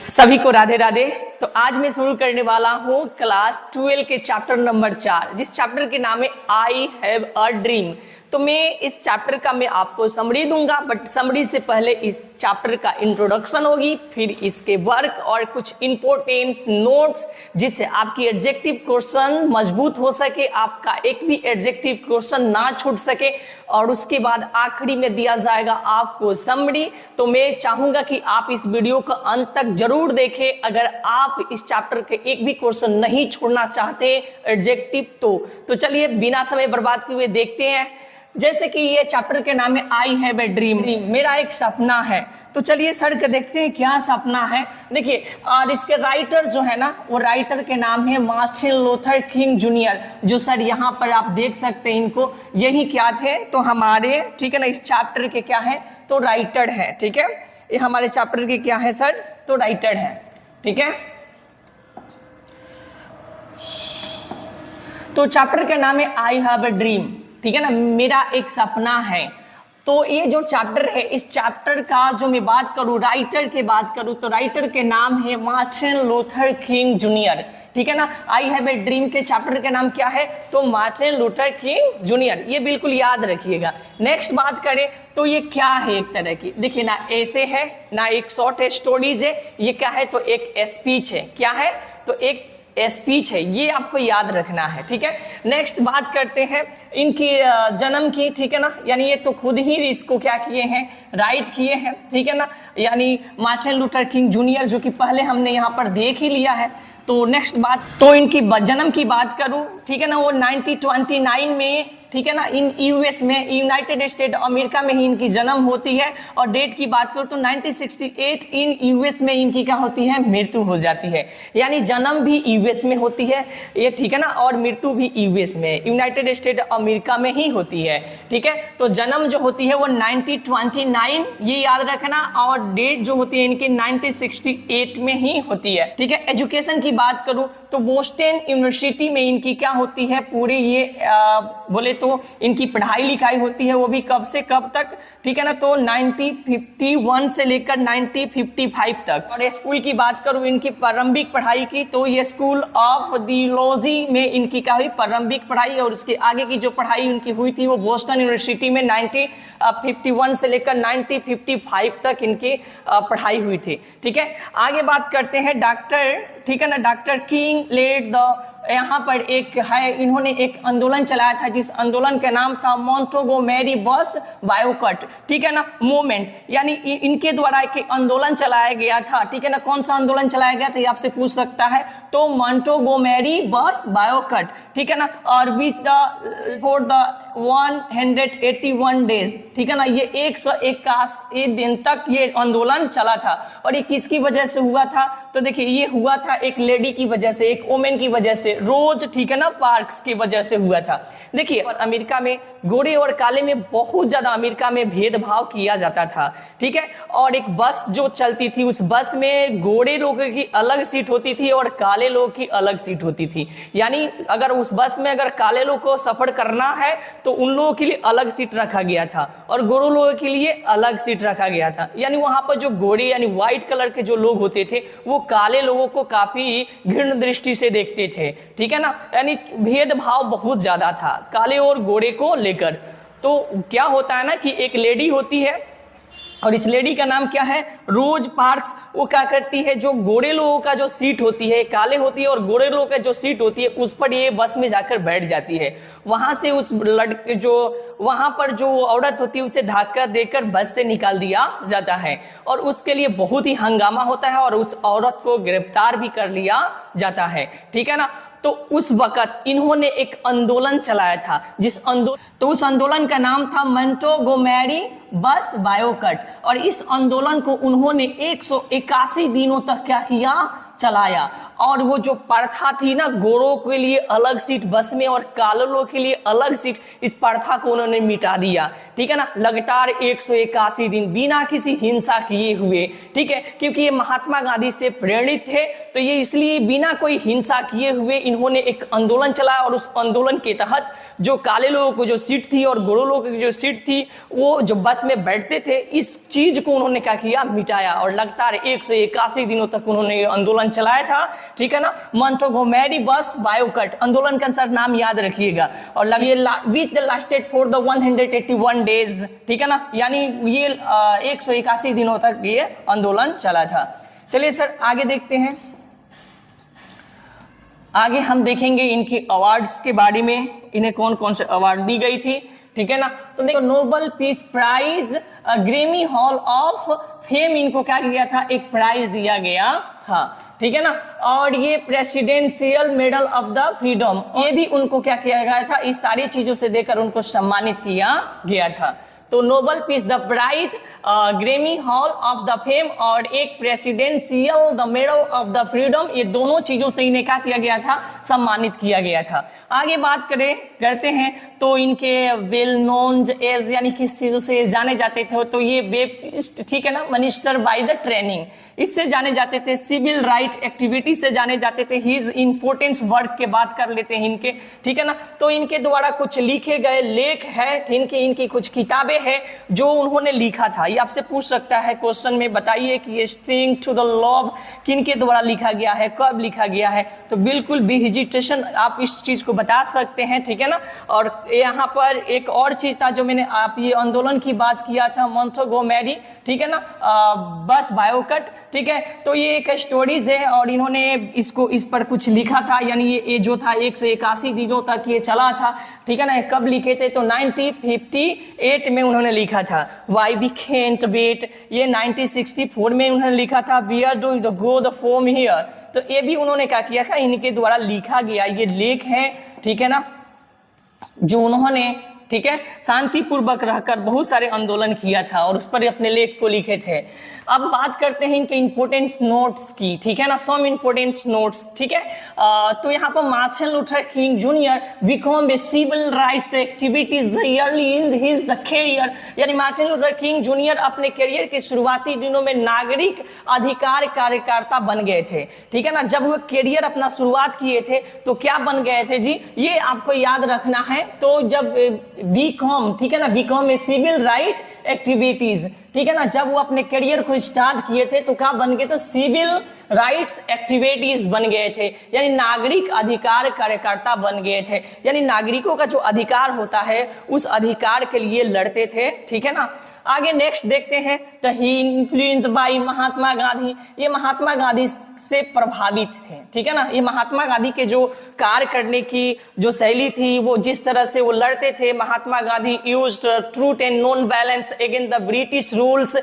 सभी को राधे राधे। तो आज मैं शुरू करने वाला हूँ क्लास 12 के चैप्टर नंबर 4, जिस चैप्टर के नाम है आई हैव अ ड्रीम। तो मैं इस चैप्टर का मैं आपको समरी दूंगा, बट समरी से पहले इस चैप्टर का इंट्रोडक्शन होगी, फिर इसके वर्क और कुछ इंपॉर्टेंट नोट्स, जिससे आपकी एडजेक्टिव क्वेश्चन मजबूत हो सके, आपका एक भी एडजेक्टिव क्वेश्चन ना छूट सके, और उसके बाद आखिरी में दिया जाएगा आपको समरी। तो मैं चाहूंगा कि आप इस वीडियो को अंत तक जरूर देखें। अगर आप इस चैप्टर के एक भी क्वेश्चन नहीं छोड़ना चाहते एडजेक्टिव तो चलिए बिना समय बर्बाद किए हुए देखते हैं। जैसे कि ये चैप्टर के नाम है आई हैव ए ड्रीम, मेरा एक सपना है। तो चलिए सर के देखते हैं क्या सपना है। देखिए, और इसके राइटर जो है ना, वो राइटर के नाम है मार्टिन लूथर किंग जूनियर, जो सर यहाँ पर आप देख सकते हैं इनको। यही क्या थे तो हमारे, ठीक है ना, इस चैप्टर के क्या है तो राइटर है। ठीक है, ये हमारे चैप्टर के क्या है सर तो राइटर है। ठीक है, तो चैप्टर का नाम है आई हैव अ ड्रीम, ठीक है ना, मेरा एक सपना है। तो ये जो चैप्टर है, इस चैप्टर का जो मैं बात करूं, राइटर की बात करूं, तो राइटर के नाम है मार्टिन लूथर किंग जूनियर। ठीक है ना, आई हैव ए ड्रीम के चैप्टर का नाम क्या है तो मार्टिन लूथर किंग जूनियर, ये बिल्कुल याद रखिएगा। नेक्स्ट बात करें तो ये क्या है, एक तरह की, देखिए ना, ऐसे है ना, एक शॉर्ट स्टोरीज है, ये क्या है तो एक स्पीच है। क्या है तो एक स्पीच है, ये आपको याद रखना है। ठीक है, नेक्स्ट बात करते हैं इनकी जन्म की। ठीक है ना, यानी ये तो खुद ही इसको क्या किए हैं, राइट किए हैं। ठीक है ना, यानी मार्टिन लूथर किंग जूनियर, जो कि पहले हमने यहाँ पर देख ही लिया है। तो नेक्स्ट बात, तो इनकी जन्म की बात करूं, ठीक है ना, वो 1929 में, ठीक है ना, इन यूएस में, यूनाइटेड स्टेट अमेरिका में ही इनकी जन्म होती है। और डेट की बात करूं तो 1968 इन यूएस में इनकी क्या होती है, मृत्यु हो जाती है। यानी जन्म भी यूएस में होती है ये, ठीक है ना, और मृत्यु भी यूएस में, यूनाइटेड स्टेट अमेरिका में ही होती है। ठीक है, तो जन्म जो होती है वो 1929, ये याद रखना, और डेट जो होती है इनकी 1968 में ही होती है। ठीक है, एजुकेशन की बात करूं तो बोस्टन यूनिवर्सिटी में इनकी क्या होती है, पूरी ये बोले तो इनकी पढ़ाई लिखाई होती है, वो भी कब से कब तक, ठीक है ना, तो 1951 से लेकर 1955 तक। और स्कूल की बात करूं इनकी प्रारंभिक पढ़ाई की, तो ये स्कूल ऑफ थियोलॉजी में इनकी क्या हुई प्रारंभिक पढ़ाई, और उसके आगे की जो पढ़ाई उनकी हुई थी वो बोस्टन यूनिवर्सिटी में 1951 से लेकर 1955 तक इनकी पढ़ाई हुई थी। ठीक है, आगे बात करते हैं डॉक्टर, ठीक है ना, डॉक्टर किंग लेड द, यहाँ पर एक है, इन्होंने एक आंदोलन चलाया था, जिस आंदोलन का नाम था मॉन्टेगोमेरी बस बायोकट, ठीक है ना, मूवमेंट। यानी इनके द्वारा एक आंदोलन चलाया गया था। ठीक है ना, कौन सा आंदोलन चलाया गया था ये आपसे पूछ सकता है, तो मॉन्टेगोमेरी बस बायोकट, ठीक है ना, और with the for the 181 days, ठीक है ना, ये 181 दिन तक ये आंदोलन चला था। और ये किसकी वजह से हुआ था तो देखिए, ये हुआ था एक लेडी की वजह से, एक वोमेन की वजह से, रोज, ठीक है ना, पार्क्स की वजह से हुआ था। देखिए, और अमेरिका में गोरे और काले में बहुत ज्यादा अमेरिका में भेदभाव किया जाता था। ठीक है, और एक बस जो चलती थी, उस बस में गोरे लोगों की अलग सीट होती थी और काले लोगों की अलग सीट होती थी। यानी अगर उस बस में अगर काले लोग को सफर करना है तो उन लोगों के लिए अलग सीट रखा गया था, और गोरे लोगों के लिए अलग सीट रखा गया था। यानी वहां पर जो गोरे यानी व्हाइट कलर के जो लोग होते थे, वो काले लोगों को काफी घृण दृष्टि से देखते थे। ठीक है ना, यानी भेदभाव बहुत ज्यादा था काले और गोरे को लेकर। तो क्या होता है ना कि एक लेडी होती है, और इस लेडी का नाम क्या है रोज पार्क्स, वो क्या करती है, जो गोरे लोगों का जो सीट होती है, काले होती है, और गोरे लोगों का जो सीट होती है, उस पर ये बस में जाकर बैठ जाती है। वहां से उस लड़के जो वहां पर जो औरत होती है उसे धक्का देकर बस से निकाल दिया जाता है, और उसके लिए बहुत ही हंगामा होता है, और उस औरत को गिरफ्तार भी कर लिया जाता है। ठीक है ना, तो उस वक्त इन्होंने एक आंदोलन चलाया था, उस आंदोलन का नाम था मॉन्टेगोमेरी बस बायोकट। और इस आंदोलन को उन्होंने 181 दिनों तक क्या किया चलाया। और वो जो प्रथा थी ना, गोरों के लिए अलग सीट बस में और कालों के लिए अलग सीट, इस प्रथा को उन्होंने मिटा दिया। ठीक है ना, लगातार 181 दिन बिना किसी हिंसा किए हुए। ठीक है, क्योंकि ये महात्मा गांधी से प्रेरित थे, तो ये इसलिए बिना कोई हिंसा किए हुए इन्होंने एक आंदोलन चलाया। और उस आंदोलन के तहत जो काले लोगों को जो सीट थी और गोरों लोगों की जो सीट थी, वो जो बस में बैठते थे, इस चीज को उन्होंने क्या किया, मिटाया। और लगातार 181 दिनों तक उन्होंने आंदोलन चलाया था। ठीक है ना, मोंटगोमेरी बस बायोकट आंदोलन का सर नाम याद रखिएगा। और लगे which the lasted for the 181 days. ठीक है ना, यानी ये 181 दिनों तक ये आंदोलन चला था। चलिए सर आगे देखते हैं। आगे हम देखेंगे इनके अवार्ड्स के बारे में, इन्हें कौन कौन से अवार्ड दी गई थी। ठीक है ना, तो देखो Nobel peace prize, Grammy hall of fame, इनको क्या किया था, एक प्राइज दिया गया था। ठीक है ना, और ये presidential medal of the freedom, ये भी उनको क्या किया गया था, इस सारी चीजों से देकर उनको सम्मानित किया गया था। तो Nobel peace the prize, Grammy hall of the fame और एक presidential the medal of the freedom, ये दोनों चीजों से इन्हें क्या किया गया था, सम्मानित किया गया था। आगे बात करते हैं तो इनके वेल नोन एज, यानी किस चीजों से जाने जाते थे, तो ये वेबिस्ट, ठीक है ना, मिनिस्टर बाय द ट्रेनिंग, इससे जाने जाते थे। सिविल राइट एक्टिविटी से जाने जाते थे। हिज इंपोर्टेंस वर्क के बात कर लेते हैं इनके। ठीक है ना, तो इनके द्वारा कुछ लिखे गए लेख है, इनकी कुछ किताबें है जो उन्होंने लिखा था। ये आपसे पूछ सकता है क्वेश्चन में, बताइए कि ये स्टिंग टू द लव किनके द्वारा लिखा गया है, कब लिखा गया है। तो बिल्कुल भी हेजिटेशन आप इस चीज को बता सकते हैं। ठीक है ना, और यहाँ पर एक और चीज था जो मैंने आप ये आंदोलन की बात किया था, मोंटगोमेरी, ठीक है ना, बस बायोकट। ठीक है, तो ये एक स्टोरीज है और इन्होंने इस पर कुछ लिखा था, यानी ये जो था 181 दिनों तक ये चला था। ठीक है ना, कब लिखे थे, तो 1958 में उन्होंने लिखा था। वाई वी कैंट वेट, ये 1964 में उन्होंने लिखा था। We are doing the go the from here, तो ये भी उन्होंने क्या किया था, इनके द्वारा लिखा गया ये लेख है। ठीक है ना, जो उन्होंने, ठीक है, शांतिपूर्वक रहकर बहुत सारे आंदोलन किया था और उस पर अपने लेख को लिखे थे। अब बात करते हैं इनके इंपोर्टेंस नोट्स की। ठीक है ना, सम इंपोर्टेंस नोट्स। ठीक है, तो यहाँ पर Martin Luther King Junior become a civil rights activities early in his the career, यानी मार्टिन लूथर किंग जूनियर अपने कैरियर के शुरुआती दिनों में नागरिक अधिकार कार्यकर्ता बन गए थे। ठीक है ना, जब वो कैरियर अपना शुरुआत किए थे तो क्या बन गए थे जी, ये आपको याद रखना है। तो जब बीकॉम, ठीक है ना, become a civil right activities, ठीक है ना, जब वो अपने करियर को स्टार्ट किए थे तो क्या बन गए, तो सिविल राइट्स एक्टिविटीज बन गए थे, यानी नागरिक अधिकार कार्यकर्ता बन गए थे। यानी नागरिकों का जो अधिकार होता है उस अधिकार के लिए लड़ते थे। ठीक है ना, आगे नेक्स्ट देखते हैं। तो ही इन्फ्लुएंस्ड बाय महात्मा गांधी, ये महात्मा गांधी से प्रभावित थे। ठीक है ना, ये महात्मा गांधी के जो कार्य करने की जो शैली थी, वो जिस तरह से वो लड़ते थे, Mahatma Gandhi used truth and non violence against the British rules,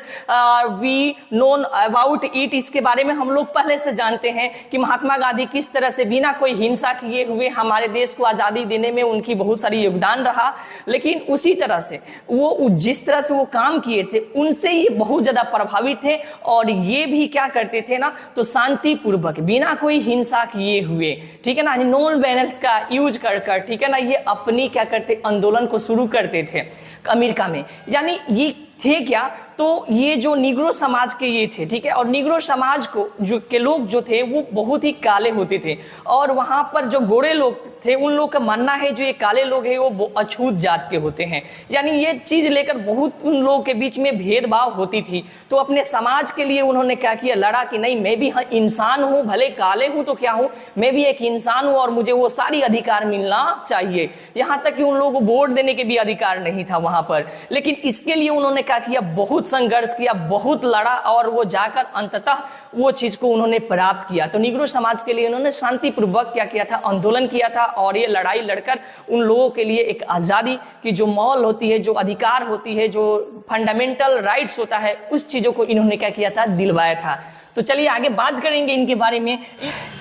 we known about it, इसके बारे में हम लोग पहले से जानते हैं कि महात्मा गांधी किस तरह से बिना कोई हिंसा किए हुए हमारे देश को आज़ादी देने में उनकी बहुत सारी योगदान रहा। लेकिन उसी तरह से वो जिस तरह से वो काम किए थे, उनसे ये बहुत ज्यादा प्रभावित थे और ये भी क्या करते थे ना, तो शांतिपूर्वक बिना कोई हिंसा किए हुए, ठीक है ना, नॉन वायलेंस का यूज कर, ठीक है ना, ये अपनी क्या करते, आंदोलन को शुरू करते थे अमेरिका में। यानी ये थे क्या, तो ये जो निग्रो समाज के ये थे, ठीक है, और निग्रो समाज को जो के लोग जो थे वो बहुत ही काले होते थे और वहाँ पर जो गोरे लोग थे उन लोग का मानना है जो ये काले लोग हैं वो अछूत जात के होते हैं। यानी ये चीज़ लेकर बहुत उन लोगों के बीच में भेदभाव होती थी। तो अपने समाज के लिए उन्होंने क्या किया, लड़ा कि नहीं, मैं भी इंसान हूँ, भले काले हूँ तो क्या हूँ, मैं भी एक इंसान हूँ और मुझे वो सारी अधिकार मिलना चाहिए। यहाँ तक कि उन लोगों को वोट देने के भी अधिकार नहीं था वहाँ पर। लेकिन इसके लिए उन्होंने क्या किया, बहुत संघर्ष किया, बहुत लड़ा और वो जाकर अंततः वो चीज को उन्होंने प्राप्त किया। तो निग्रो समाज के लिए उन्होंने शांतिपूर्वक क्या किया था, आंदोलन किया था और ये लड़ाई लड़कर उन लोगों के लिए एक आज़ादी की जो मॉल होती है, जो अधिकार होती है, जो फंडामेंटल राइट्स होता है, उस चीज़ों को इन्होंने क्या किया था, दिलवाया था। तो चलिए आगे बात करेंगे इनके बारे में।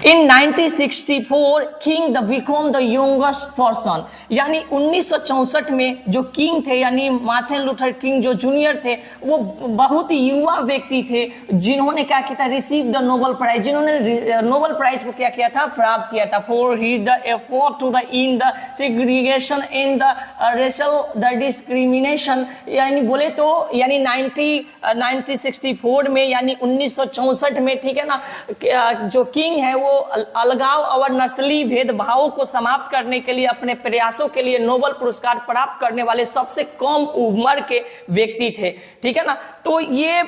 इन 1964 king the become the youngest person, यानी 1964 में जो किंग थे यानी मार्टिन लूथर किंग जो जूनियर थे, वो बहुत ही युवा व्यक्ति थे जिन्होंने क्या किया था, रिसीव द नोबेल प्राइज, जिन्होंने नोबेल प्राइज को क्या किया था, प्राप्त किया था। For his the effort to the in the segregation in the racial the discrimination, यानी बोले तो यानी 1964 में यानी 1964 में, ठीक है ना, जो किंग है वो अलगाव और नस्ली भेदभाव को समाप्त करने के लिए अपने प्रयासों के लिए नोबेल पुरस्कार प्राप्त करने वाले सबसे कम उम्र के व्यक्ति थे, ठीक है ना। तो ये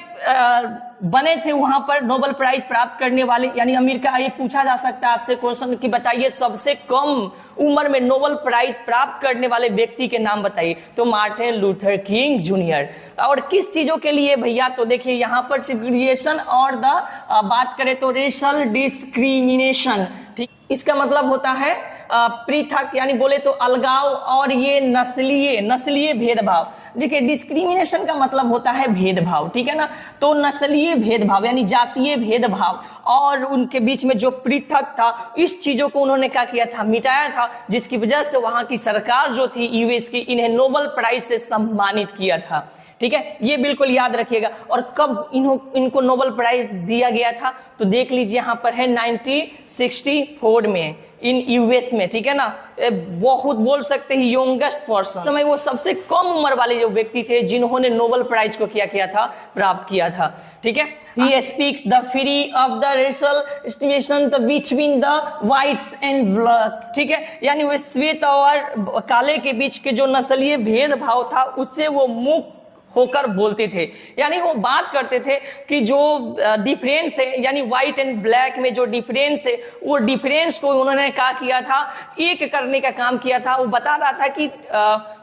बने थे वहां पर नोबेल प्राइज प्राप्त करने वाले, यानी अमेरिका। ये पूछा जा सकता है आपसे क्वेश्चन कि बताइए सबसे कम उम्र में नोबेल प्राइज प्राप्त करने वाले व्यक्ति के नाम बताइए, तो मार्टिन लूथर किंग जूनियर। और किस चीजों के लिए भैया, तो देखिए यहाँ पर सेग्रीगेशन और द बात करें तो रेशल डिस्क्रिमिनेशन, ठीक, इसका मतलब होता है पृथक, यानी बोले तो अलगाव, और ये नस्लीय भेदभाव। देखिए डिस्क्रिमिनेशन का मतलब होता है भेदभाव, ठीक है ना। तो नस्लीय भेदभाव यानी जातीय भेदभाव और उनके बीच में जो पृथक था, इस चीजों को उन्होंने क्या किया था, मिटाया था, जिसकी वजह से वहां की सरकार जो थी यूएस की, इन्हें नोबेल प्राइज से सम्मानित किया था, ठीक है, ये बिल्कुल याद रखिएगा। और कब इनको नोबेल प्राइज दिया गया था, तो देख लीजिए यहाँ पर है 1964 में इन यूएस में, ठीक है ना। बहुत बोल सकते हैं यंगेस्ट पर्सन, समय वो सबसे कम उम्र वाले जो व्यक्ति थे जिन्होंने नोबेल प्राइज को किया था, प्राप्त किया था, ठीक है। He speaks the free of the racial distinction between the whites and black, ठीक है, यानी वो श्वेत और काले के बीच के जो नस्लीय भेदभाव था उससे वो मुक्त होकर बोलते थे, यानी वो बात करते थे कि जो डिफरेंस है यानी व्हाइट एंड ब्लैक में जो डिफरेंस है, वो डिफरेंस को उन्होंने क्या किया था, एक करने का काम किया था। वो बता रहा था कि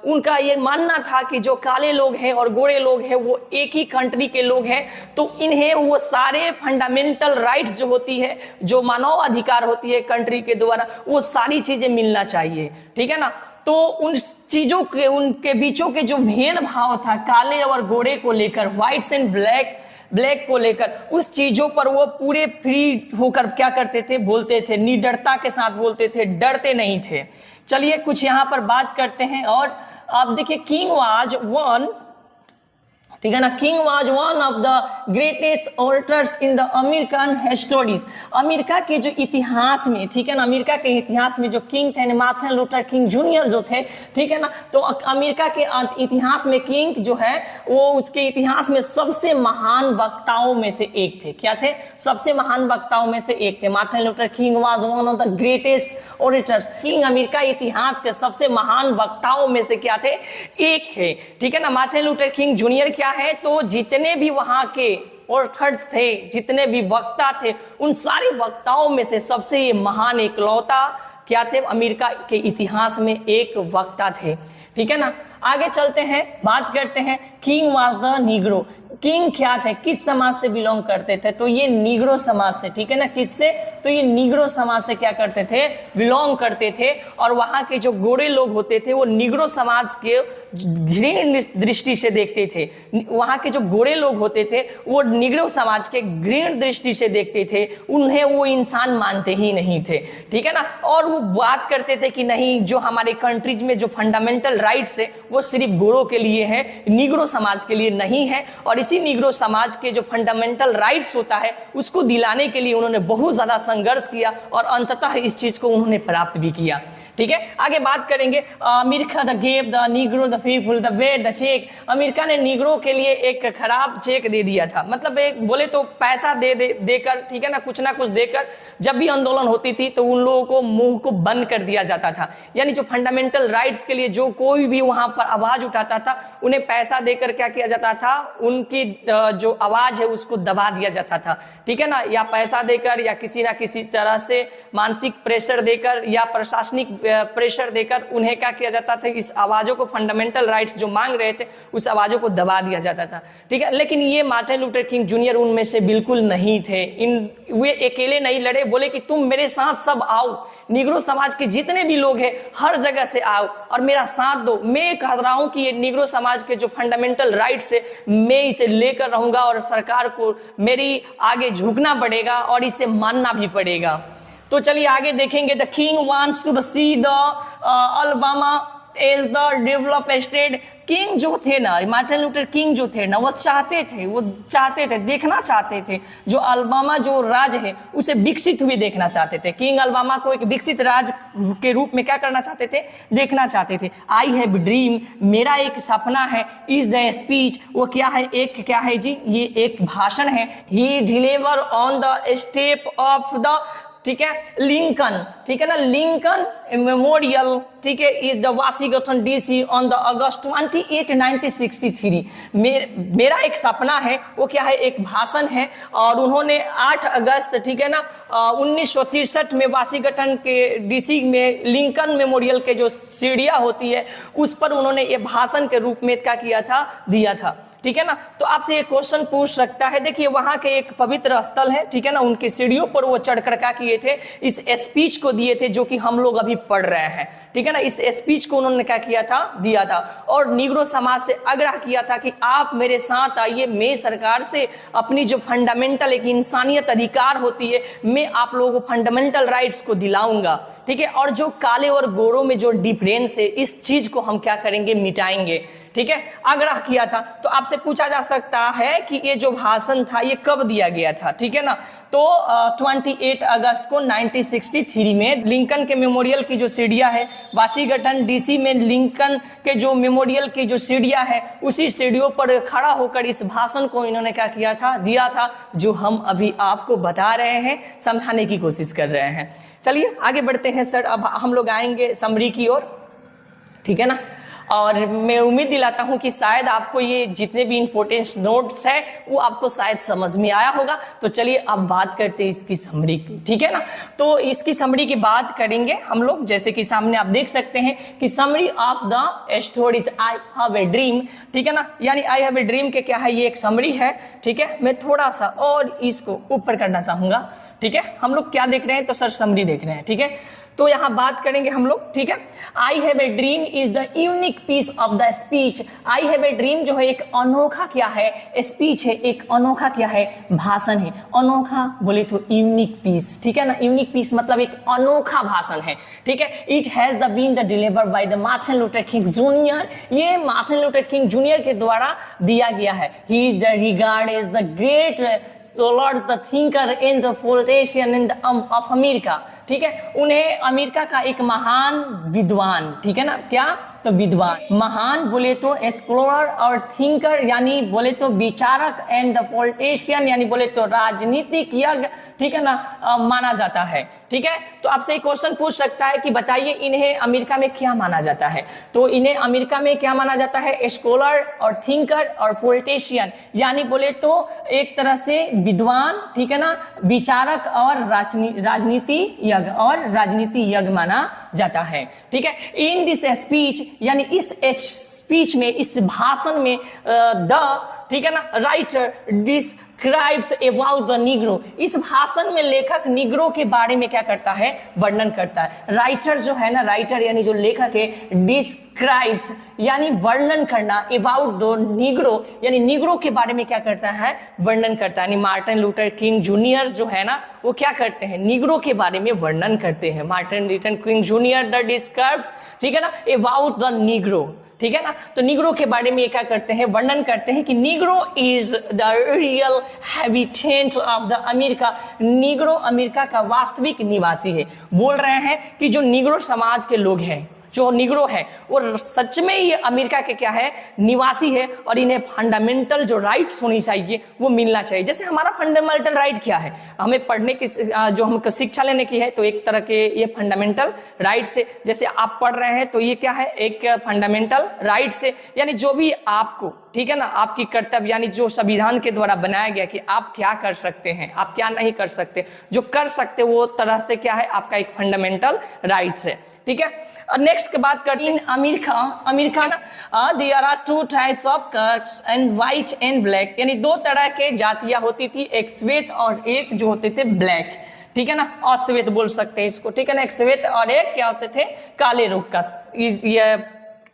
उनका ये मानना था कि जो काले लोग हैं और गोरे लोग हैं वो एक ही कंट्री के लोग हैं, तो इन्हें वो सारे फंडामेंटल राइट्स जो होती है, जो मानव अधिकार होती है कंट्री के द्वारा, वो सारी चीजें मिलना चाहिए, ठीक है ना। तो उन चीजों के, उनके बीचों के जो भेदभाव था काले और गोरे को लेकर, व्हाइट्स एंड ब्लैक को लेकर, उस चीजों पर वो पूरे फ्री होकर क्या करते थे, बोलते थे, निडरता के साथ बोलते थे, डरते नहीं थे। चलिए कुछ यहाँ पर बात करते हैं। और आप देखिए किंग वाज वन, ठीक है ना, king was one of the greatest orators in the American histories, America के जो इतिहास में, ठीक है ना, अमेरिका के इतिहास में जो किंग थे मार्टिन लूथर किंग जूनियर जो थे, ठीक है ना, तो अमेरिका के इतिहास में किंग जो है वो उसके इतिहास में सबसे महान वक्ताओं में से एक थे। क्या थे? सबसे महान वक्ताओं में से एक थे। Martin Luther king was one of the greatest orators, king America इतिहास के सबसे महान वक्ताओं में से क्या थे, एक थे, ठीक है ना। मार्टिन लूथर किंग जूनियर क्या है, तो जितने भी वहां के ऑथर्स थे, जितने भी वक्ता थे, उन सारे वक्ताओं में से सबसे ये महान इकलौता क्या थे, अमेरिका के इतिहास में एक वक्ता थे, ठीक है ना। आगे चलते हैं, बात करते हैं king was the Negro. King क्या थे, किस समाज से बिलोंग करते थे, तो ये नीग्रो समाज से, ठीक है ना, किससे, तो ये नीग्रो समाज से क्या करते थे, बिलोंग करते थे। और वहां के जो गोरे लोग होते थे वो नीग्रो समाज के घृण दृष्टि से देखते थे, वहां के जो गोरे लोग होते थे वो नीग्रो समाज के घृण दृष्टि से देखते थे, उन्हें वो इंसान मानते ही नहीं थे, ठीक है ना। और वो बात करते थे कि नहीं, जो हमारे कंट्रीज में जो फंडामेंटल राइट्स है वो सिर्फ गोरों के लिए है, नीग्रो समाज के लिए नहीं है। और इसी नीग्रो समाज के जो फंडामेंटल राइट्स होता है उसको दिलाने के लिए उन्होंने बहुत ज्यादा संघर्ष किया और अंततः इस चीज को उन्होंने प्राप्त भी किया, ठीक है। आगे बात करेंगे America the gave the Negro the people the bad the check. America ने नीग्रो के लिए एक खराब चेक दे दिया था, मतलब एक बोले तो पैसा देकर, ठीक है ना, कुछ ना कुछ देकर जब भी आंदोलन होती थी तो उन लोगों को मुंह को बंद कर दिया जाता था। यानी जो फंडामेंटल राइट्स के लिए जो कोई भी वहां पर आवाज उठाता था उन्हें पैसा देकर क्या किया जाता था, उनकी जो आवाज है उसको दबा दिया जाता था, ठीक है ना, या पैसा देकर या किसी ना किसी तरह से मानसिक प्रेशर देकर या प्रशासनिक प्रेशर देकर उन्हें क्या किया जाता था, इस आवाजों को, फंडामेंटल राइट्स जो मांग रहे थे उस आवाजों को दबा दिया जाता था, ठीक है। लेकिन ये मार्टिन लूथर किंग जूनियर उनमें से बिल्कुल नहीं थे, वे अकेले नहीं लड़े, बोले कि तुम मेरे साथ सब आओ, निग्रो समाज के जितने भी लोग हैं हर जगह से आओ और मेरा साथ दो। मैं कह रहा हूं कि ये निग्रो समाज के जो फंडामेंटल राइट्स है मैं इसे लेकर रहूंगा और सरकार को मेरी आगे झुकना पड़ेगा और इसे मानना भी पड़ेगा। तो चलिए आगे देखेंगे। The king wants to see the Alabama as the develop state. King जो थे ना, मार्टिन लूथर किंग जो थे ना, वो चाहते थे, देखना चाहते थे जो अलबामा जो राज्य है उसे विकसित हुए देखना चाहते थे। किंग अलबामा को एक विकसित राज्य के रूप में क्या करना चाहते थे, देखना चाहते थे। आई हैव ड्रीम, मेरा एक सपना है। इज द स्पीच, वो क्या है, एक क्या है जी, ये एक भाषण है। He deliver on the step of the, ठीक है, लिंकन, ठीक है ना, लिंकन मेमोरियल, ठीक है, is the Washington DC on the August 28, 1963। मेरा एक सपना है, वो क्या है, एक भाषण है। और उन्होंने 8 अगस्त, ठीक है ना, 1963 में वाशिंगटन के डीसी में लिंकन मेमोरियल के जो सीढ़ियाँ होती है उस पर उन्होंने ये भाषण के रूप में क्या किया था, दिया था, ठीक है ना। तो आपसे एक क्वेश्चन पूछ सकता है, देखिए वहां के एक पवित्र स्थल है, ठीक है ना, उनकी सीढ़ियों पर वो चढ़कर क्या किए थे, इस स्पीच को दिए थे जो कि हम लोग अभी पढ़ रहे हैं, ठीक है ना। इस स्पीच को उन्होंने क्या किया था, दिया था। और निग्रो समाज से आग्रह किया था कि आप मेरे साथ आइए, मैं सरकार से अपनी जो फंडामेंटल एक इंसानियत अधिकार होती है, मैं आप लोगों को फंडामेंटल राइट्स को दिलाऊंगा, ठीक है। और जो काले और गोरों में जो डिफरेंस है, इस चीज को हम क्या करेंगे, मिटाएंगे, ठीक है, आग्रह किया था। तो आपसे पूछा जा सकता है कि ये जो भाषण था ये कब दिया गया था, ठीक है ना। तो 28 अगस्त को 1963 में लिंकन के मेमोरियल की जो सीढ़ियां है, वाशिंगटन डीसी में लिंकन के जो मेमोरियल की जो सीढ़ियां है, उसी सीढ़ियों पर खड़ा होकर इस भाषण को इन्होंने क्या किया था, दिया था, जो हम अभी आपको बता रहे हैं, समझाने की कोशिश कर रहे हैं। चलिए आगे बढ़ते हैं सर। अब हम लोग आएंगे समरी की ओर, ठीक है ना। और मैं उम्मीद दिलाता हूं कि शायद आपको ये जितने भी इंपॉर्टेंट नोट्स है वो आपको शायद समझ में आया होगा। तो चलिए अब बात करते हैं इसकी समरी की, ठीक है ना। तो इसकी समरी की बात करेंगे हम लोग, जैसे कि सामने आप देख सकते हैं कि summary of the stories I have a dream, ठीक है ना, यानी आई हैव ए ड्रीम के क्या है, ये एक समरी है, ठीक है। मैं थोड़ा सा और इसको ऊपर करना चाहूंगा, ठीक है। हम लोग क्या देख रहे हैं, तो सर समरी देख रहे हैं, ठीक है। तो यहां बात करेंगे हम लोग, ठीक है। I have a dream is the unique piece of the speech. I have a dream जो है एक अनोखा क्या है, स्पीच है, एक अनोखा क्या है, भाषण है। अनोखा बोले तो यूनिक पीस, ठीक है ना। यूनिक पीस मतलब एक अनोखा भाषण है, ठीक है। It has the been the delivered by the Martin Luther King Junior. ये मार्टिन लूथर किंग जूनियर के द्वारा दिया गया है। He is the regard as the great scholar, the thinker and the politician in of America, ठीक है। उन्हें America का एक महान विद्वान, ठीक है ना, क्या, तो विद्वान, महान बोले तो एक्सप्लोरर और थिंकर यानी बोले तो विचारक, एंड द पॉलिटिशियन यानी बोले तो राजनीतिक यज्ञ, ठीक है ना, माना जाता है, ठीक है। तो आपसे एक क्वेश्चन पूछ सकता है कि बताइए इन्हें अमेरिका में क्या माना जाता है। तो इन्हें अमेरिका में क्या माना जाता है, स्कॉलर और थिंकर और पॉलिटिशियन, यानी बोले तो एक तरह से विद्वान, ठीक है ना, विचारक और राजनीति यज्ञ माना जाता है, ठीक है। इन दिस स्पीच यानी इस स्पीच में, इस भाषण में द, ठीक है ना, writer describes about the Negro. इस भाषण में लेखक निग्रो के बारे में क्या करता है, वर्णन करता है। राइटर जो है ना, राइटर यानी जो लेखक है, डिस्क्राइब्स यानी वर्णन करना, अबाउट द निग्रो यानी निग्रो के बारे में क्या करता है, वर्णन करता है। यानी मार्टिन लूथर किंग जूनियर जो है ना, वो क्या करते हैं, निग्रो के बारे में वर्णन करते हैं। Martin Luther King junior the describes, ठीक है ना, अबाउट द निग्रो, ठीक है ना। तो निग्रो के बारे में क्या करते हैं, वर्णन करते हैं कि Negro is the real habitant of the America. Negro America का वास्तविक निवासी है। बोल रहे हैं कि जो निग्रो समाज के लोग हैं, जो निग्रो है, वो सच में ये अमेरिका के क्या है, निवासी है, और इन्हें फंडामेंटल जो राइट्स होनी चाहिए वो मिलना चाहिए। जैसे हमारा फंडामेंटल राइट क्या है, हमें पढ़ने की, जो हमको शिक्षा लेने की है, तो एक तरह के ये फंडामेंटल राइट्स है। जैसे आप पढ़ रहे हैं तो ये क्या है, एक फंडामेंटल राइट्स है, यानी जो भी आपको, ठीक है ना, आपकी कर्तव्य यानी जो संविधान के द्वारा बनाया गया कि आप क्या कर सकते हैं, आप क्या नहीं कर सकते, जो कर सकते वो तरह से क्या है, आपका एक फंडामेंटल राइट्स है, ठीक है। नेक्स्ट की बात करते हैं अमेरिका ना, there are 2 types of cuts and white and black, यानी 2 तरह के जातियां होती थी, एक श्वेत और एक जो होते थे ब्लैक, ठीक है ना, अश्वेत बोल सकते हैं इसको, ठीक है ना। एक श्वेत और एक क्या होते थे, काले रंग का ये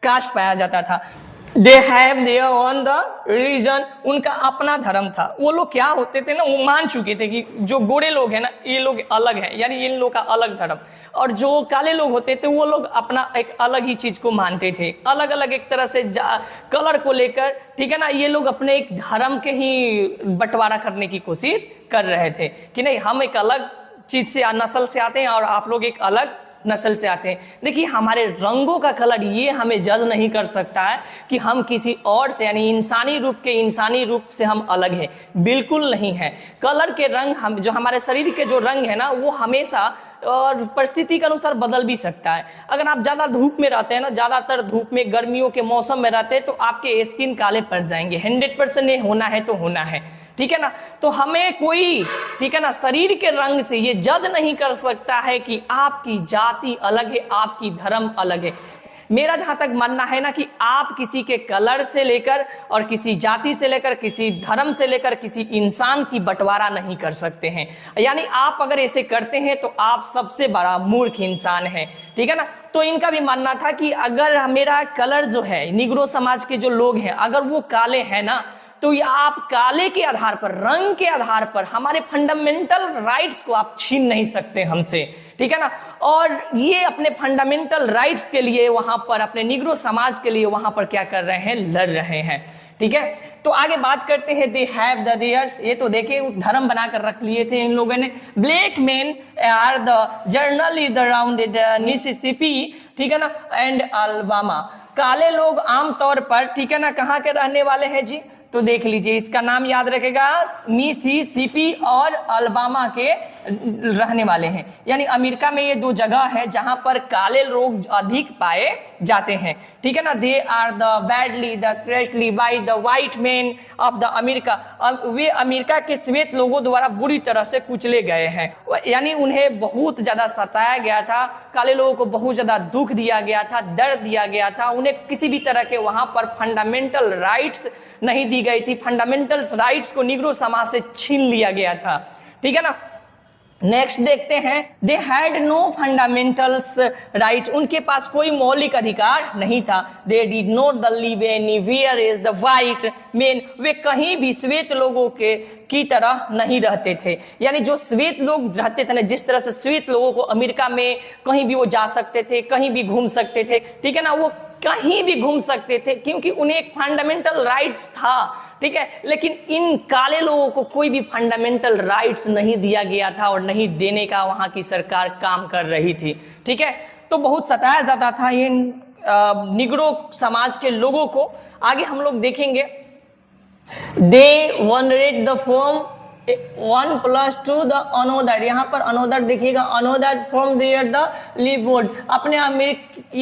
कास्ट पाया जाता था। They have their on the religion, उनका अपना धर्म था। वो लोग क्या होते थे ना, वो मान चुके थे कि जो गोरे लोग हैं ना ये लोग अलग है, यानी इन लोग का अलग धर्म, और जो काले लोग होते थे वो लोग अपना एक अलग ही चीज को मानते थे, अलग अलग एक तरह से कलर को लेकर, ठीक है ना, ये लोग अपने एक धर्म के ही बंटवारा करने की कोशिश कर रहे थे कि नहीं हम एक अलग चीज से नस्ल से आते हैं और आप लोग एक अलग नस्ल से आते हैं। देखिए हमारे रंगों का कलर ये हमें जज नहीं कर सकता है कि हम किसी और से यानी इंसानी रूप से हम अलग हैं, बिल्कुल नहीं है। कलर के रंग हम जो हमारे शरीर के जो रंग है ना वो हमेशा और परिस्थिति के अनुसार बदल भी सकता है। अगर आप ज़्यादा धूप में रहते हैं ना, ज़्यादातर धूप में गर्मियों के मौसम में रहते हैं तो आपके स्किन काले पड़ जाएंगे, 100% ये होना है तो होना है, ठीक है ना। तो हमें कोई, ठीक है ना, शरीर के रंग से ये जज नहीं कर सकता है कि आपकी जाति अलग है, आपकी धर्म अलग है। मेरा जहां तक मानना है ना कि आप किसी के कलर से लेकर और किसी जाति से लेकर किसी धर्म से लेकर किसी इंसान की बंटवारा नहीं कर सकते हैं, यानी आप अगर ऐसे करते हैं तो आप सबसे बड़ा मूर्ख इंसान है, ठीक है ना। तो इनका भी मानना था कि अगर मेरा कलर जो है, निग्रो समाज के जो लोग हैं अगर वो काले हैं ना, तो ये आप काले के आधार पर, रंग के आधार पर हमारे फंडामेंटल राइट्स को आप छीन नहीं सकते हमसे, ठीक है ना। और ये अपने फंडामेंटल राइट्स के लिए वहां पर, अपने निग्रो समाज के लिए वहां पर क्या कर रहे हैं, लड़ रहे हैं, ठीक है। तो आगे बात करते हैं, दे हैव द देयर्स, ये तो देखिए धर्म बनाकर रख लिए थे इन लोगों ने। Black man are the generally the rounded Mississippi, ठीक है ना, एंड अल्बामा। काले लोग आमतौर पर, ठीक है ना, कहाँ के रहने वाले हैं जी, तो देख लीजिए इसका नाम याद रखेगा, मिसिसिपी और अल्बामा के रहने वाले हैं। यानी अमेरिका में ये दो जगह है जहां पर काले लोग अधिक पाए जाते हैं, ठीक है ना। They are the badly the crestly by the white man of the America, वे अमेरिका के श्वेत लोगों द्वारा बुरी तरह से कुचले गए हैं, यानी उन्हें बहुत ज्यादा सताया गया था, काले लोगों को बहुत ज्यादा दुख दिया गया था, दर्द दिया गया था, उन्हें किसी भी तरह के वहां पर फंडामेंटल राइट्स नहीं दी गई थी, फंडामेंटल राइट्स को निग्रो समाज से छीन लिया गया था, ठीक है ना। नेक्स्ट देखते हैं, they had no fundamentals right, उनके पास कोई मौलिक अधिकार नहीं था। They did not the live anywhere as the white man, वे कहीं भी श्वेत लोगों के की तरह नहीं रहते थे, यानी जो श्वेत लोग रहते थे ना, जिस तरह से श्वेत लोगों को अमेरिका में कहीं भी वो जा सकते थे, कहीं भी घूम सकते थे, ठीक है ना, वो कहीं भी घूम सकते थे क्योंकि उन्हें एक फंडामेंटल राइट्स था, ठीक है। लेकिन इन काले लोगों को कोई भी फंडामेंटल राइट्स नहीं दिया गया था और नहीं देने का वहां की सरकार काम कर रही थी, ठीक है। तो बहुत सताया जाता था इन निग्रो समाज के लोगों को। आगे हम लोग देखेंगे, दे वनरेट द फॉर्म 1+2 द अनोदर, यहाँ पर अनोदर देखिएगा, अनोदर फ्रॉम देयर द लिववुड,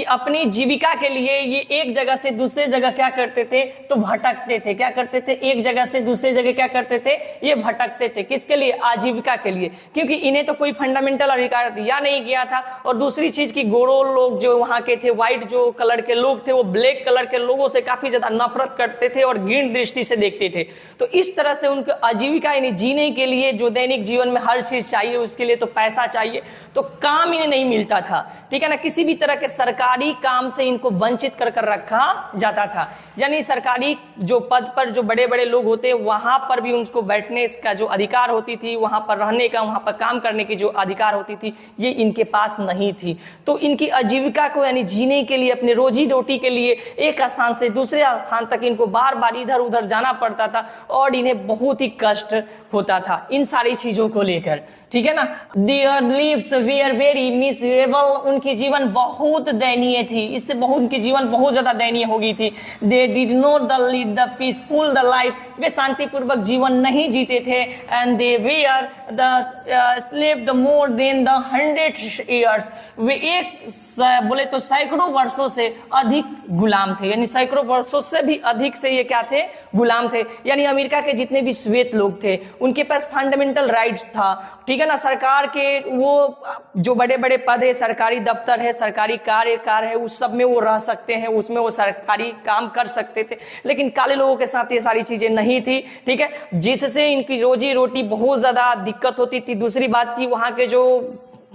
अपनी जीविका के लिए ये एक जगह से दूसरे जगह क्या करते थे, तो भटकते थे। क्या करते थे, एक जगह से दूसरे जगह क्या करते थे, ये भटकते थे। किसके लिए, आजीविका के लिए, क्योंकि इन्हें तो कोई फंडामेंटल अधिकार दिया नहीं गया था। और दूसरी चीज की गोरो लोग जो वहां के थे, व्हाइट जो कलर के लोग थे, वो ब्लैक कलर के लोगों से काफी ज्यादा नफरत करते थे और घृण दृष्टि से देखते थे। तो इस तरह से उनको आजीविका यानी जीने के लिए, जो दैनिक जीवन में हर चीज चाहिए उसके लिए तो पैसा चाहिए, तो काम इन्हें नहीं मिलता था, ठीक है ना। किसी भी तरह के सरकारी काम से इनको वंचित कर रखा जाता था, यानी सरकारी जो पद पर जो बड़े बड़े लोग होते हैं वहां पर भी उनको बैठने का जो अधिकार होती थी, वहां पर रहने का, वहां पर काम करने की जो अधिकार होती थी, ये इनके पास नहीं थी। तो इनकी आजीविका को यानी जीने के लिए, अपने रोजी रोटी के लिए एक स्थान से दूसरे स्थान तक इनको बार बार इधर उधर जाना पड़ता था और इन्हें बहुत ही कष्ट होता था इन सारी चीजों को लेकर, ठीक है ना। देयर लिव्स वेयर वेरी मिसेरेबल, उनकी जीवन बहुत दयनीय थी, इससे बहुत उनकी जीवन बहुत ज्यादा दयनीय हो गई थी। They did not the lead the peaceful the life, वे शांतिपूर्वक जीवन नहीं जीते थे। And they were the slaved more than the 100 years, वे बोले तो सैकड़ों वर्षों से अधिक गुलाम थे, यानी सैकड़ों वर्षों से भी अधिक से ये क्या थे, गुलाम थे। यानी अमेरिका के जितने भी श्वेत लोग थे उनके पास फंडामेंटल राइट्स था, ठीक है ना। सरकार के वो जो बड़े बड़े पद है, सरकारी दफ्तर है, सरकारी कार्य है, उस सब में वो रह सकते हैं, उसमें वो सरकारी काम कर सकते थे। लेकिन काले लोगों के साथ ये सारी चीजें नहीं थी, ठीक है, जिससे इनकी रोजी रोटी बहुत ज्यादा दिक्कत होती थी। दूसरी बात की वहां के जो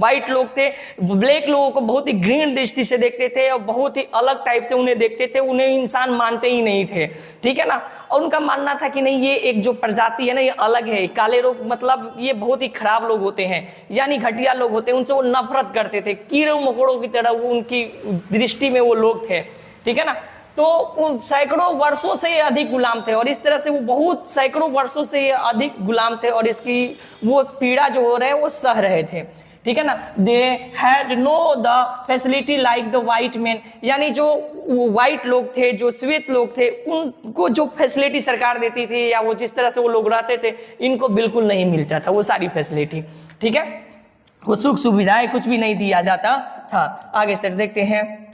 व्हाइट लोग थे ब्लैक लोगों को बहुत ही घृण दृष्टि से देखते थे और बहुत ही अलग टाइप से उन्हें देखते थे, उन्हें इंसान मानते ही नहीं थे, ठीक है ना। और उनका मानना था कि नहीं ये एक जो प्रजाति है ना ये अलग है, काले लोग मतलब ये बहुत ही खराब लोग होते हैं, यानी घटिया लोग होते हैं, उनसे वो नफरत करते थे, कीड़ों मकोड़ों की तरह वो उनकी दृष्टि में वो लोग थे, ठीक है ना। तो उन सैकड़ों वर्षों से ये अधिक गुलाम थे और इस तरह से वो बहुत सैकड़ों वर्षों से ये अधिक गुलाम थे और इसकी वो पीड़ा जो हो रहा है वो सह रहे थे, ठीक है ना। दे had know the facility like the white man, यानी जो वाइट लोग थे, जो श्वेत लोग थे, उनको जो फैसिलिटी सरकार देती थी या वो जिस तरह से वो लोग रहते थे इनको बिल्कुल नहीं मिलता था वो सारी फैसिलिटी, ठीक है। वो सुख सुविधाएं कुछ भी नहीं दिया जाता था। आगे सर देखते हैं।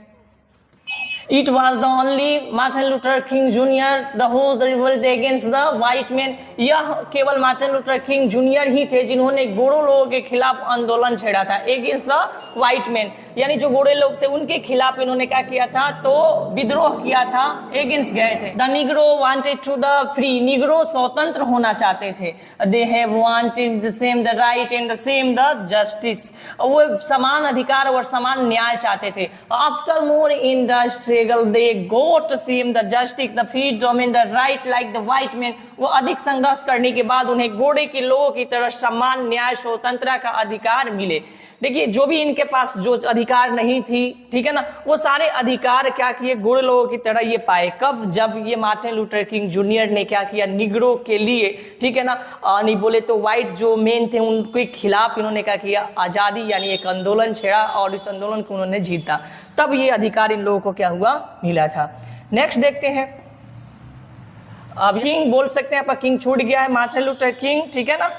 It was the only Martin Luther King Jr. the who revolt against the white men। यह केवल मार्टिन लूथर किंग जूनियर ही थे जिन्होंने गोरों लोगों के खिलाफ आंदोलन छेड़ा था, अगेंस्ट द व्हाइट मैन, यानी जो गोरे लोग थे उनके खिलाफ इन्होंने क्या किया था, तो विद्रोह किया था, अगेंस्ट गए थे। The Negro wanted to the free, Negro स्वतंत्र होना चाहते थे। They have wanted the same the right and the same the justice, वो समान अधिकार और समान न्याय चाहते थे। After more in the struggle they got same the justice the freedom and the right like the white man, वो अधिक संघर्ष करने के बाद उन्हें गोरे के लोगों की तरह सम्मान न्याय स्वतंत्रता का अधिकार मिले। देखिए जो भी इनके पास जो अधिकार नहीं थी, ठीक है ना, वो सारे अधिकार क्या किए, गोरे लोगों की तरह ये पाए। कब, जब ये मार्टिन लूथर किंग जूनियर ने क्या किया, निग्रो के लिए, ठीक है ना, नहीं बोले तो व्हाइट जो मेन थे उनके खिलाफ इन्होंने क्या किया, आजादी यानी एक आंदोलन छेड़ा और इस आंदोलन को उन्होंने जीता, तब ये अधिकार इन लोगों को क्या हुआ, मिला था। नेक्स्ट देखते हैं। अब किंग बोल सकते हैं, आपका किंग छूट गया है, मार्टिन लूथर किंग, ठीक है ना।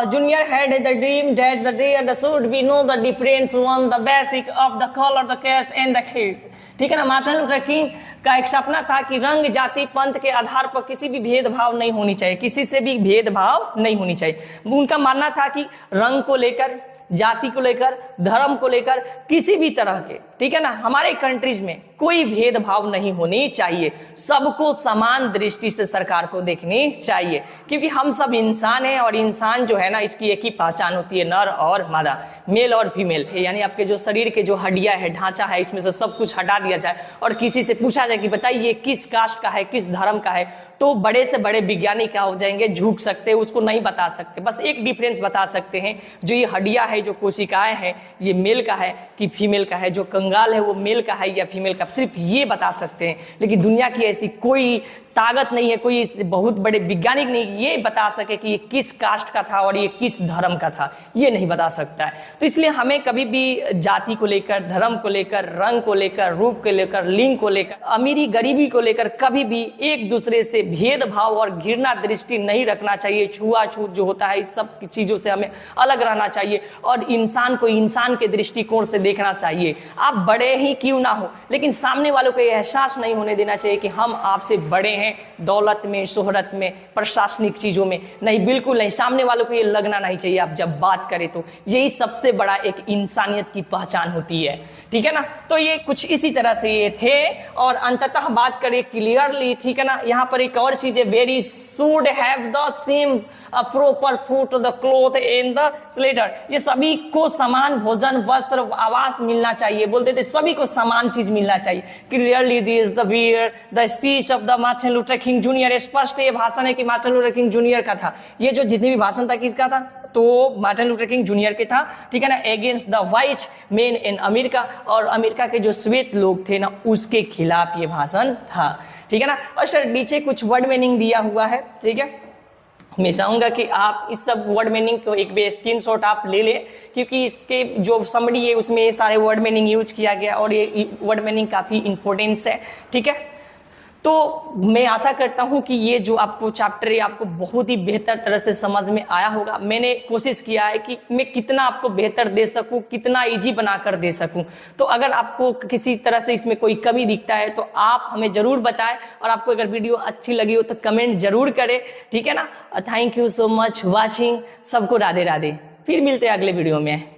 Junior had the dream that the day the should be know the difference on the basic of the color, the caste and the creed, ठीक है ना। मार्टिन लूथर किंग का एक सपना था कि रंग, जाति, पंथ के आधार पर किसी भी भेदभाव नहीं होनी चाहिए, किसी से भी भेदभाव नहीं होनी चाहिए। उनका मानना था कि रंग को लेकर, जाति को लेकर, धर्म को लेकर, किसी भी तरह के, ठीक है ना, हमारे कंट्रीज में कोई भेदभाव नहीं होनी चाहिए, सबको समान दृष्टि से सरकार को देखनी चाहिए, क्योंकि हम सब इंसान हैं और इंसान जो है ना इसकी एक ही पहचान होती है, नर और मादा, मेल और फीमेल, यानी आपके जो शरीर के जो हड्डियां है, ढांचा है, इसमें से सब कुछ हटा दिया जाए और किसी से पूछा जाए कि बताइए ये किस कास्ट का है, किस धर्म का है, तो बड़े से बड़े विज्ञानी क्या हो जाएंगे, झुक सकते, उसको नहीं बता सकते। बस एक डिफरेंस बता सकते हैं, जो ये हड्डियां है, जो कोशिकाएं हैं, ये मेल का है कि फीमेल का है, जो कंगाल है वो मेल का है या फीमेल का, सिर्फ ये बता सकते हैं। लेकिन दुनिया की ऐसी कोई ताकत नहीं है, कोई बहुत बड़े वैज्ञानिक नहीं ये बता सके कि ये किस कास्ट का था और ये किस धर्म का था, ये नहीं बता सकता है। तो इसलिए हमें कभी भी जाति को लेकर, धर्म को लेकर, रंग को लेकर, रूप को लेकर, लिंग को लेकर, अमीरी गरीबी को लेकर कभी भी एक दूसरे से भेदभाव और घृणा दृष्टि नहीं रखना चाहिए। छुआछूत जो होता है इस सब चीजों से हमें अलग रहना चाहिए और इंसान को इंसान के दृष्टिकोण से देखना चाहिए। आप बड़े ही क्यों ना हो, लेकिन सामने वालों को यह एहसास नहीं होने देना चाहिए कि हम आपसे बड़े हैं, दौलत में, शोहरत में, प्रशासनिक चीजों में नहीं, बिल्कुल नहीं। सामने वालों को ये लगना नहीं चाहिए आप जब बात करें तो, यही सबसे बड़ा एक इंसानियत की पहचान होती है, ठीक है ना। तो ये कुछ इसी तरह से ये थे और अंततः बात करें क्लियरली, ठीक है ना। यहाँ पर एक और चीज है, very should have the same proper food, the cloth and the Slater, ये सभी को समान भोजन, वस्त्र, आवास मिलना चाहिए। बोलते थे सभी को समान चीज मिलना चाहिए। Clearly this the wear the speech of the Martin Luther King junior, स्पष्ट ये भाषण है कि मार्टिन लूथर किंग जूनियर का था। ये जो जितनी भी भाषण था किसका था, तो मार्टिन लूथर किंग जूनियर के था, ठीक है ना, against the white main in America, और अमेरिका के जो श्वेत लोग थे ना उसके खिलाफ ये भाषण था, ठीक है ना। और सर नीचे कुछ वर्ड मीनिंग दिया हुआ है, ठीक है। मैं चाहूंगा कि आप इस सब वर्ड मीनिंग को एक भी स्क्रीनशॉट आप ले लें, क्योंकि इसके जो समरी है उसमें ये सारे वर्ड मीनिंग यूज किया गया और ये वर्ड मीनिंग काफ़ी इंपॉर्टेंस है, ठीक है। तो मैं आशा करता हूं कि ये जो आपको चैप्टर है आपको बहुत ही बेहतर तरह से समझ में आया होगा। मैंने कोशिश किया है कि मैं कितना आपको बेहतर दे सकूं, कितना इजी बनाकर दे सकूं। तो अगर आपको किसी तरह से इसमें कोई कमी दिखता है तो आप हमें ज़रूर बताएं, और आपको अगर वीडियो अच्छी लगी हो तो कमेंट जरूर करें, ठीक है ना। Thank you so much watching, सबको राधे राधे। फिर मिलते हैं अगले वीडियो में।